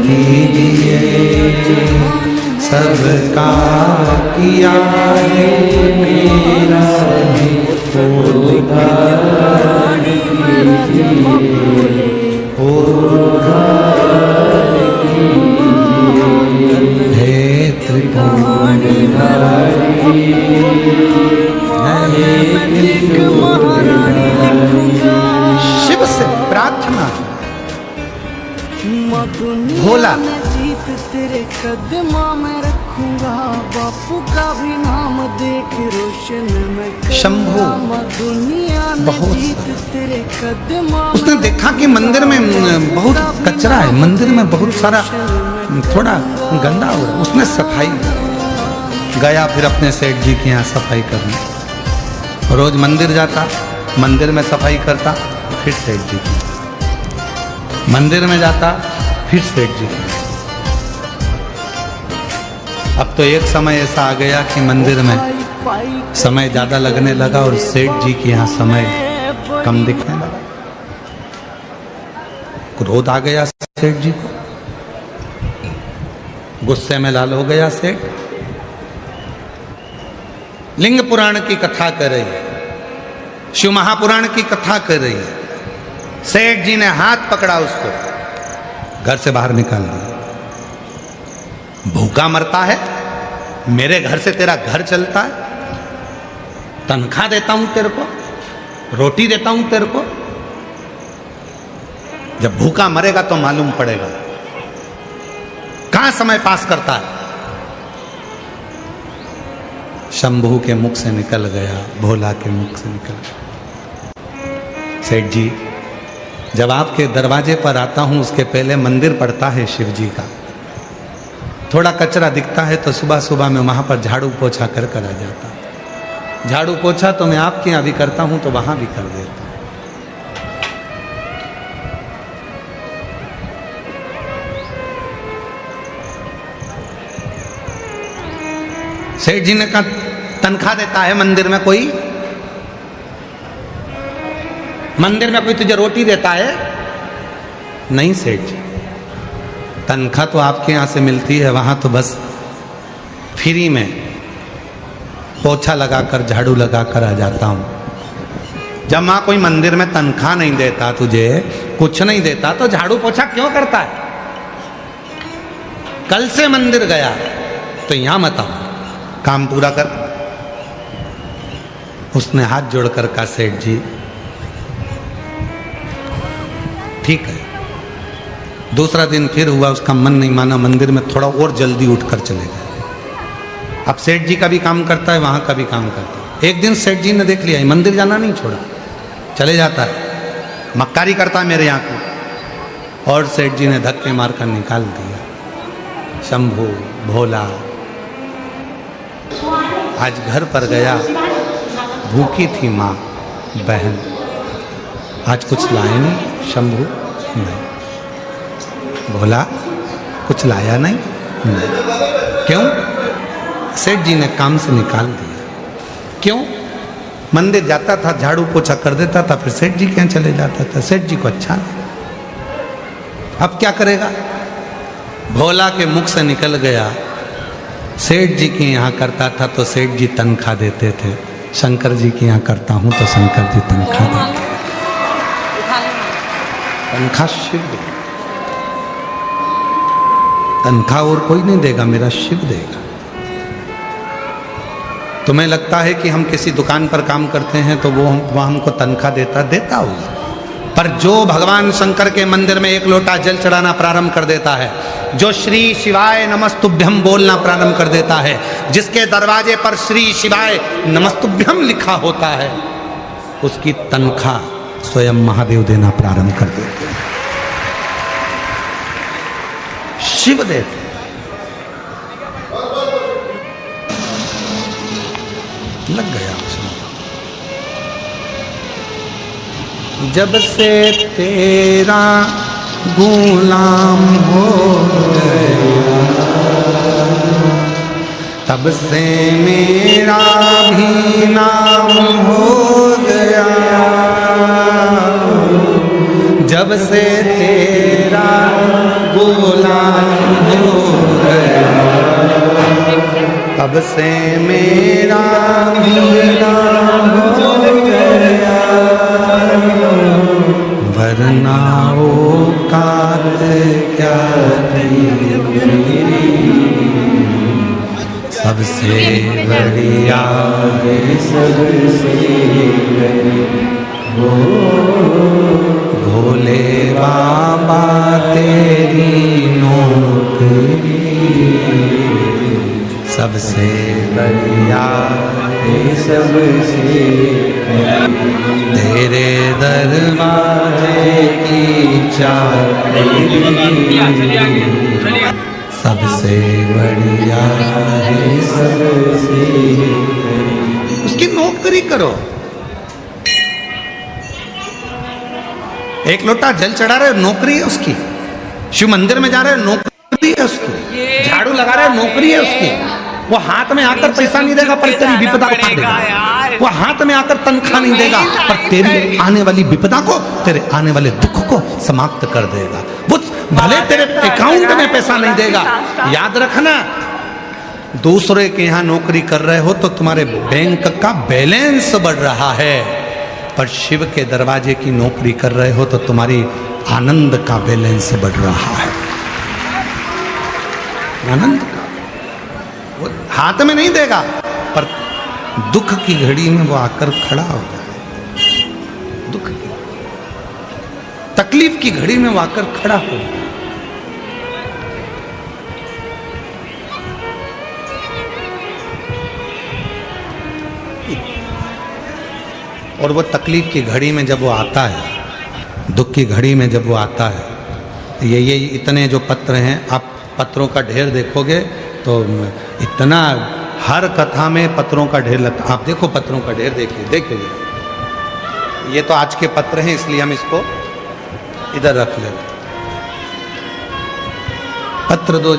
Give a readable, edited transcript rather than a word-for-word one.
कीजिए, सबका किया है मेरा भी उद्धार कीजिए, उद्धार कीजिए। हे त्रिभुवनधारी, शिव से प्रार्थना, भोला जीत तेरे कदमा में रखूंगा, बापू का भी नाम देख रोशन में शंभू दुनिया बहुत जीत तेरे कदमा। उसने देखा कि मंदिर में बहुत कचरा है, मंदिर में बहुत सारा थोड़ा गंदा हो रहा है। उसने सफाई गया, फिर अपने सेठ जी के यहाँ सफाई करने। रोज मंदिर जाता, मंदिर में सफाई करता, फिर सेठ जी की मंदिर में जाता, फिर सेठ जी की। अब तो एक समय ऐसा आ गया कि मंदिर में समय ज्यादा लगने लगा और सेठ जी के यहाँ समय कम दिखने लगा। क्रोध आ गया सेठ जी को, गुस्से में लाल हो गया सेठ। लिंग पुराण की कथा कर रही है, शिव महापुराण की कथा कर रही है। सेठ जी ने हाथ पकड़ा उसको, घर से बाहर निकाल दिया। भूखा मरता है, मेरे घर से तेरा घर चलता है, तनख्वाह देता हूं तेरे को, रोटी देता हूं तेरे को, जब भूखा मरेगा तो मालूम पड़ेगा कहां समय पास करता है। शंभू के मुख से निकल गया, भोला के मुख से निकल गया। सेठ जी, जब आपके दरवाजे पर आता हूं उसके पहले मंदिर पड़ता है शिव जी का। थोड़ा कचरा दिखता है तो सुबह सुबह मैं वहां पर झाड़ू पोछा कर आ जाता। झाड़ू पोछा तो मैं आपके यहाँ भी करता हूं तो वहां भी कर देता हूं। सेठ जी ने कहा तनख्वाह देता है मंदिर में कोई? मंदिर में कोई तुझे रोटी देता है? नहीं सेठ जी, तनख्वाह तो आपके यहाँ से मिलती है, वहां तो बस फ्री में पोछा लगाकर झाड़ू लगाकर आ जाता हूं। जब वहां कोई मंदिर में तनख्वाह नहीं देता, तुझे कुछ नहीं देता, तो झाड़ू पोछा क्यों करता है? कल से मंदिर गया तो यहां मत आओ, काम पूरा कर। उसने हाथ जोड़कर कहा सेठ जी ठीक है। दूसरा दिन फिर हुआ, उसका मन नहीं माना, मंदिर में थोड़ा और जल्दी उठकर चले गए। अब सेठ जी का भी काम करता है, वहां का भी काम करता है। एक दिन सेठ जी ने देख लिया मंदिर जाना नहीं छोड़ा, चले जाता है, मक्कारी करता है मेरे यहाँ को, और सेठ जी ने धक्के मारकर निकाल दिया। शंभू भोला आज घर पर गया, भूखी थी माँ बहन, आज कुछ लाए नहीं। शंभू नहीं, भोला कुछ लाया नहीं? नहीं। क्यों? सेठ जी ने काम से निकाल दिया। क्यों? मंदिर जाता था, झाड़ू पोछा कर देता था, फिर सेठ जी के यहाँ चले जाता था, सेठ जी को अच्छा नहीं। अब क्या करेगा? भोला के मुख से निकल गया, सेठ जी के यहाँ करता था तो सेठ जी तनख्वाह देते थे, शंकर जी के यहाँ करता हूँ तो शंकर जी तनख्वाह देते। तनख्वाह शिव देगा, तनख्वाह और कोई नहीं देगा, मेरा शिव देगा। तुम्हें लगता है कि हम किसी दुकान पर काम करते हैं तो वो हमको तनख्वाह देता होगा, पर जो भगवान शंकर के मंदिर में एक लोटा जल चढ़ाना प्रारंभ कर देता है, जो श्री शिवाय नमस्तुभ्यम बोलना प्रारंभ कर देता है, जिसके दरवाजे पर श्री शिवाय नमस्तुभ्यम लिखा होता है, उसकी तनख्वाह स्वयं महादेव देना प्रारंभ कर देते हैं, शिव देते। लग गया उसमें। जब से तेरा गुलाम हो गया, तब से मेरा भी नाम हो गया। जब से तेरा गुलाम हो गया, तब से मेरा मीरा हो गया, वरना वो कात क्या थी, सबसे बढ़िया है सबसे वो भोले बाबा तेरी नौकरी, सबसे बढ़िया है सबसे तेरे दरवाजे की चाबी, सबसे बढ़िया है सबसे उसकी नौकरी करो। एक लोटा जल चढ़ा रहे हो, नौकरी है उसकी। शिव मंदिर में जा रहे हो, नौकरी है उसकी। झाड़ू लगा रहे हो, नौकरी है उसकी। वो हाथ में आकर पैसा नहीं देगा पर तेरी विपदा को काट देगा। वो हाथ में आकर तनख्वाह नहीं देगा पर तेरी आने वाली विपदा को, तेरे आने वाले दुख को समाप्त कर देगा। वो भले तेरे अकाउंट में पैसा नहीं देगा, याद रखना। दूसरे के यहाँ नौकरी कर रहे हो तो तुम्हारे बैंक का बैलेंस बढ़ रहा है, पर शिव के दरवाजे की नौकरी कर रहे हो तो तुम्हारी आनंद का बैलेंस बढ़ रहा है। आनंद का वो हाथ में नहीं देगा पर दुख की घड़ी में वो आकर खड़ा हो जाए। दुख की तकलीफ की घड़ी में वो आकर खड़ा हो। और वो तकलीफ की घड़ी में जब वो आता है, दुख की घड़ी में जब वो आता है, तो ये इतने जो पत्र हैं, आप पत्रों का ढेर देखोगे तो इतना, हर कथा में पत्रों का ढेर लगता। आप देखो पत्रों का ढेर, देखिए ये तो आज के पत्र हैं इसलिए हम इसको इधर रख लेते। पत्र दो